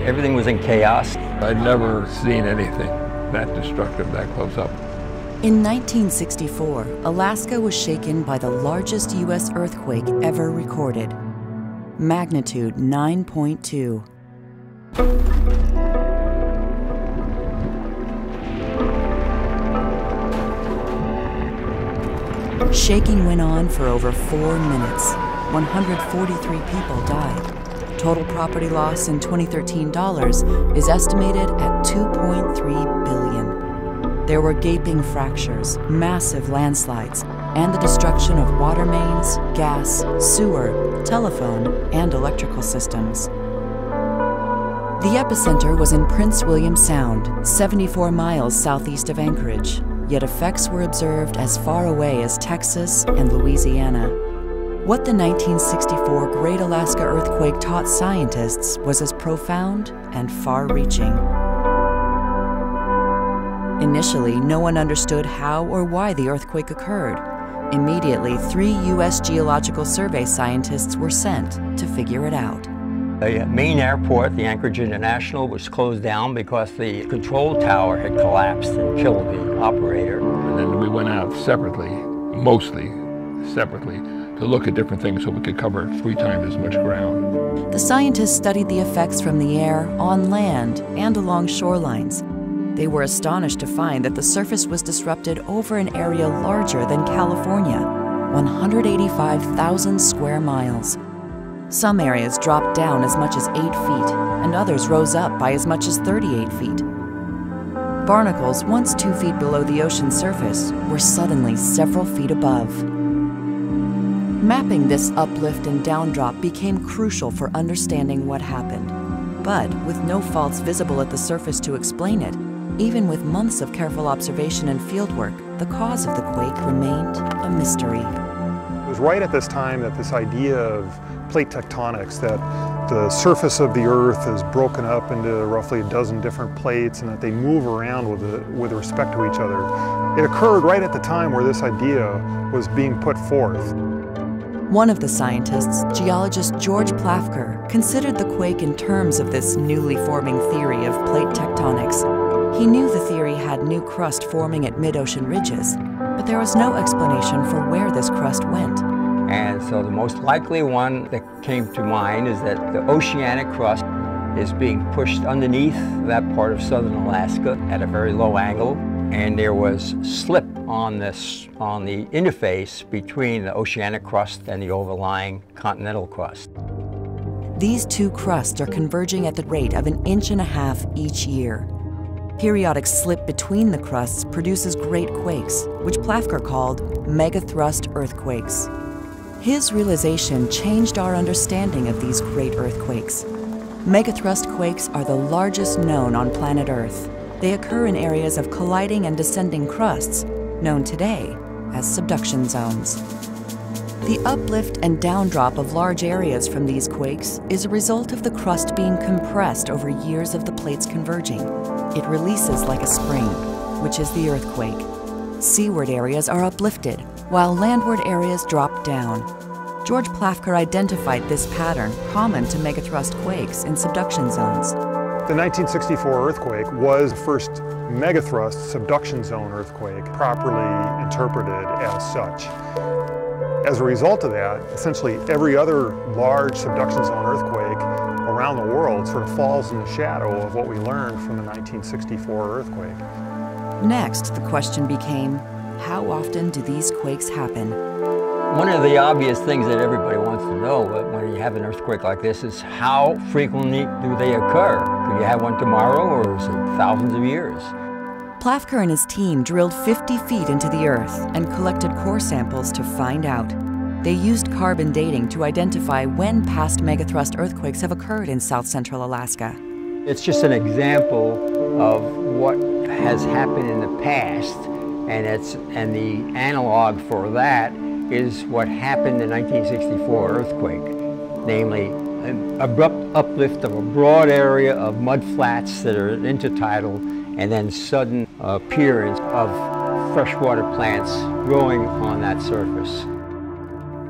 Everything was in chaos. I'd never seen anything that destructive that close up. In 1964, Alaska was shaken by the largest U.S. earthquake ever recorded, magnitude 9.2. Shaking went on for over 4 minutes. 143 people died. Total property loss in 2013 dollars is estimated at $2.3 billion. There were gaping fractures, massive landslides, and the destruction of water mains, gas, sewer, telephone, and electrical systems. The epicenter was in Prince William Sound, 74 miles southeast of Anchorage, yet effects were observed as far away as Texas and Louisiana. What the 1964 Great Alaska Earthquake taught scientists was as profound and far-reaching. Initially, no one understood how or why the earthquake occurred. Immediately, 3 U.S. Geological Survey scientists were sent to figure it out. The main airport, the Anchorage International, was closed down because the control tower had collapsed and killed the operator. And then we went out separately, mostly separately, to look at different things so we could cover 3 times as much ground. The scientists studied the effects from the air, on land, and along shorelines. They were astonished to find that the surface was disrupted over an area larger than California, 185,000 square miles. Some areas dropped down as much as 8 feet, and others rose up by as much as 38 feet. Barnacles, once 2 feet below the ocean's surface, were suddenly several feet above. Mapping this uplift and downdrop became crucial for understanding what happened. But with no faults visible at the surface to explain it, even with months of careful observation and fieldwork, the cause of the quake remained a mystery. It was right at this time that this idea of plate tectonics, that the surface of the Earth is broken up into roughly a dozen different plates and that they move around with respect to each other. It occurred right at the time where this idea was being put forth. One of the scientists, geologist George Plafker, considered the quake in terms of this newly forming theory of plate tectonics. He knew the theory had new crust forming at mid-ocean ridges, but there was no explanation for where this crust went. And so the most likely one that came to mind is that the oceanic crust is being pushed underneath that part of southern Alaska at a very low angle, and there was slip on the interface between the oceanic crust and the overlying continental crust. These 2 crusts are converging at the rate of 1.5 inches each year. Periodic slip between the crusts produces great quakes, which Plafker called megathrust earthquakes. His realization changed our understanding of these great earthquakes. Megathrust quakes are the largest known on planet Earth. They occur in areas of colliding and descending crusts, known today as subduction zones. The uplift and downdrop of large areas from these quakes is a result of the crust being compressed over years of the plates converging. It releases like a spring, which is the earthquake. Seaward areas are uplifted, while landward areas drop down. George Plafker identified this pattern common to megathrust quakes in subduction zones. The 1964 earthquake was the first megathrust subduction zone earthquake properly interpreted as such. As a result of that, essentially every other large subduction zone earthquake around the world sort of falls in the shadow of what we learned from the 1964 earthquake. Next, the question became, how often do these quakes happen? One of the obvious things that everybody wants to know when you have an earthquake like this is how frequently do they occur? Could you have one tomorrow, or is it thousands of years? Plafker and his team drilled 50 feet into the earth and collected core samples to find out. They used carbon dating to identify when past megathrust earthquakes have occurred in south central Alaska. It's just an example of what has happened in the past, and the analog for that is what happened in the 1964 earthquake, namely an abrupt uplift of a broad area of mud flats that are intertidal, and then sudden appearance of freshwater plants growing on that surface.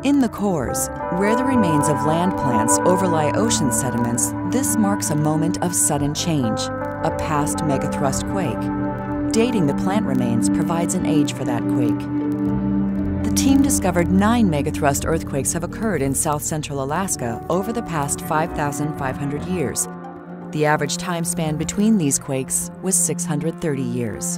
In the cores, where the remains of land plants overlie ocean sediments, this marks a moment of sudden change, a past megathrust quake. Dating the plant remains provides an age for that quake. The team discovered 9 megathrust earthquakes have occurred in south-central Alaska over the past 5,500 years. The average time span between these quakes was 630 years.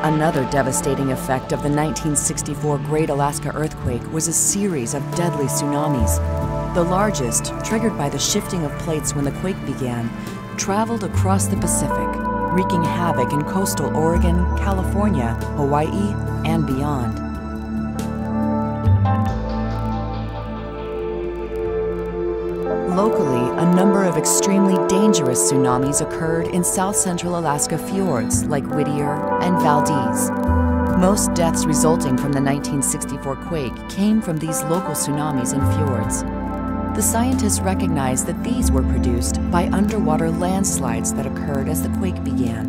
Another devastating effect of the 1964 Great Alaska Earthquake was a series of deadly tsunamis. The largest, triggered by the shifting of plates when the quake began, traveled across the Pacific, wreaking havoc in coastal Oregon, California, Hawaii, and beyond. Locally, a number of extremely dangerous tsunamis occurred in south-central Alaska fjords like Whittier and Valdez. Most deaths resulting from the 1964 quake came from these local tsunamis and fjords. The scientists recognized that these were produced by underwater landslides that occurred as the quake began.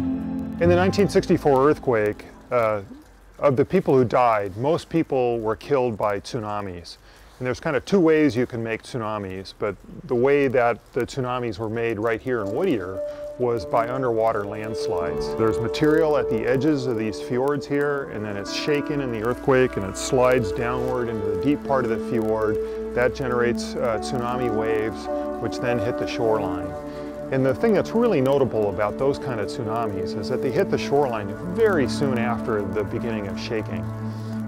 In the 1964 earthquake, of the people who died, most people were killed by tsunamis. And there's kind of two ways you can make tsunamis, but the way that the tsunamis were made right here in Whittier was by underwater landslides. There's material at the edges of these fjords here, and then it's shaken in the earthquake and it slides downward into the deep part of the fjord. That generates tsunami waves, which then hit the shoreline. And the thing that's really notable about those kind of tsunamis is that they hit the shoreline very soon after the beginning of shaking.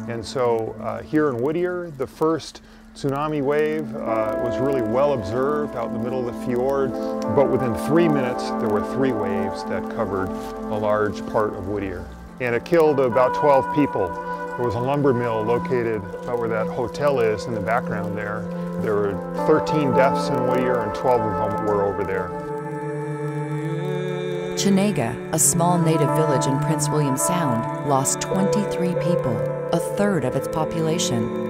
And so here in Whittier, the first tsunami wave was really well observed out in the middle of the fjord, but within 3 minutes there were 3 waves that covered a large part of Whittier. And it killed about 12 people. There was a lumber mill located about where that hotel is in the background there. There were 13 deaths in Whittier and 12 of them were over there. Chenega, a small native village in Prince William Sound, lost 23 people, a third of its population.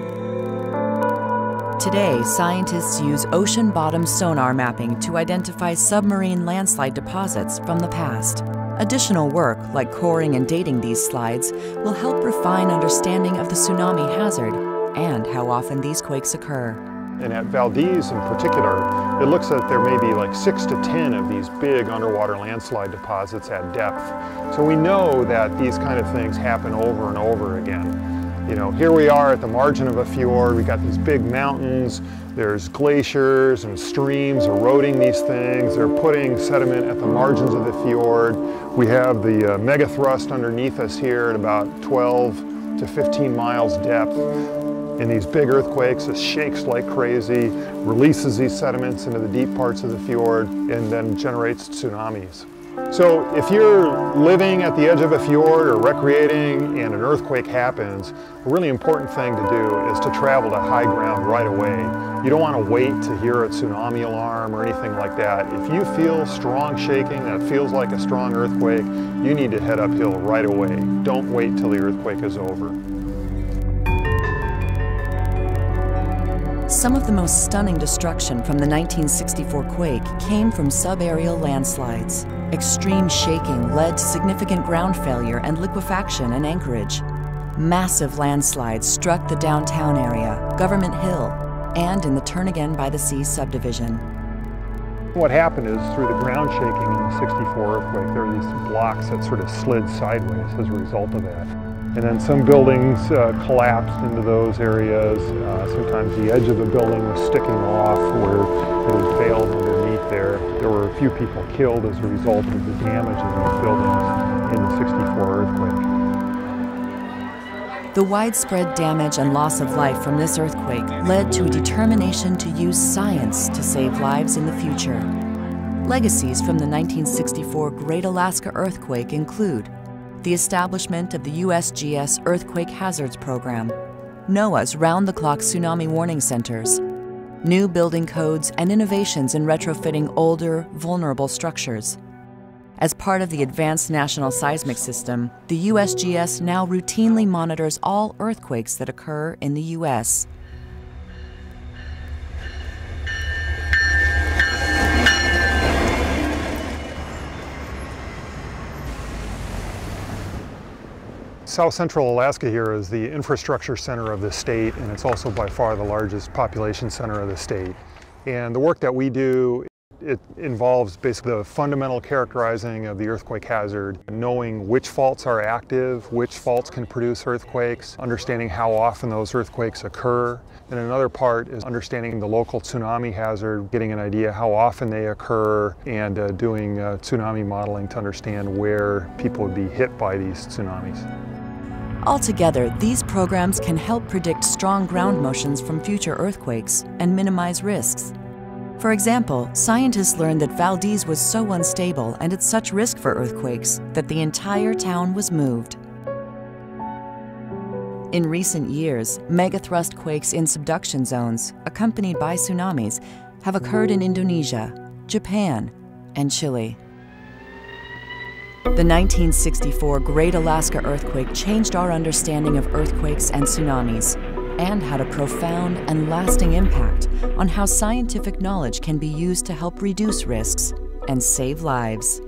Today, scientists use ocean bottom sonar mapping to identify submarine landslide deposits from the past. Additional work, like coring and dating these slides, will help refine understanding of the tsunami hazard and how often these quakes occur. And at Valdez in particular, it looks like there may be like 6 to 10 of these big underwater landslide deposits at depth. So we know that these kind of things happen over and over again. You know, here we are at the margin of a fjord, we got these big mountains, there's glaciers and streams eroding these things, they're putting sediment at the margins of the fjord. We have the megathrust underneath us here at about 12 to 15 miles depth. In these big earthquakes, it shakes like crazy, releases these sediments into the deep parts of the fjord, and then generates tsunamis. So if you're living at the edge of a fjord or recreating and an earthquake happens, a really important thing to do is to travel to high ground right away. You don't want to wait to hear a tsunami alarm or anything like that. If you feel strong shaking that feels like a strong earthquake, you need to head uphill right away. Don't wait till the earthquake is over. Some of the most stunning destruction from the 1964 quake came from subaerial landslides. Extreme shaking led to significant ground failure and liquefaction in Anchorage. Massive landslides struck the downtown area, Government Hill, and in the Turn Again by the Sea subdivision. What happened is through the ground shaking in the 64 earthquake, there were these blocks that sort of slid sideways as a result of that. And then some buildings collapsed into those areas. Sometimes the edge of the building was sticking off where it was veiled underneath there. There were a few people killed as a result of the damage of these buildings in the 64 earthquake. The widespread damage and loss of life from this earthquake led to a determination to use science to save lives in the future. Legacies from the 1964 Great Alaska Earthquake include the establishment of the USGS Earthquake Hazards Program, NOAA's round-the-clock tsunami warning centers, new building codes and innovations in retrofitting older, vulnerable structures. As part of the Advanced National Seismic System, the USGS now routinely monitors all earthquakes that occur in the U.S. South Central Alaska here is the infrastructure center of the state, and it's also by far the largest population center of the state. And the work that we do, it involves basically the fundamental characterizing of the earthquake hazard, knowing which faults are active, which faults can produce earthquakes, understanding how often those earthquakes occur. And another part is understanding the local tsunami hazard, getting an idea how often they occur, and doing tsunami modeling to understand where people would be hit by these tsunamis. Altogether, these programs can help predict strong ground motions from future earthquakes and minimize risks. For example, scientists learned that Valdez was so unstable and at such risk for earthquakes that the entire town was moved. In recent years, megathrust quakes in subduction zones, accompanied by tsunamis, have occurred in Indonesia, Japan, and Chile. The 1964 Great Alaska Earthquake changed our understanding of earthquakes and tsunamis, and had a profound and lasting impact on how scientific knowledge can be used to help reduce risks and save lives.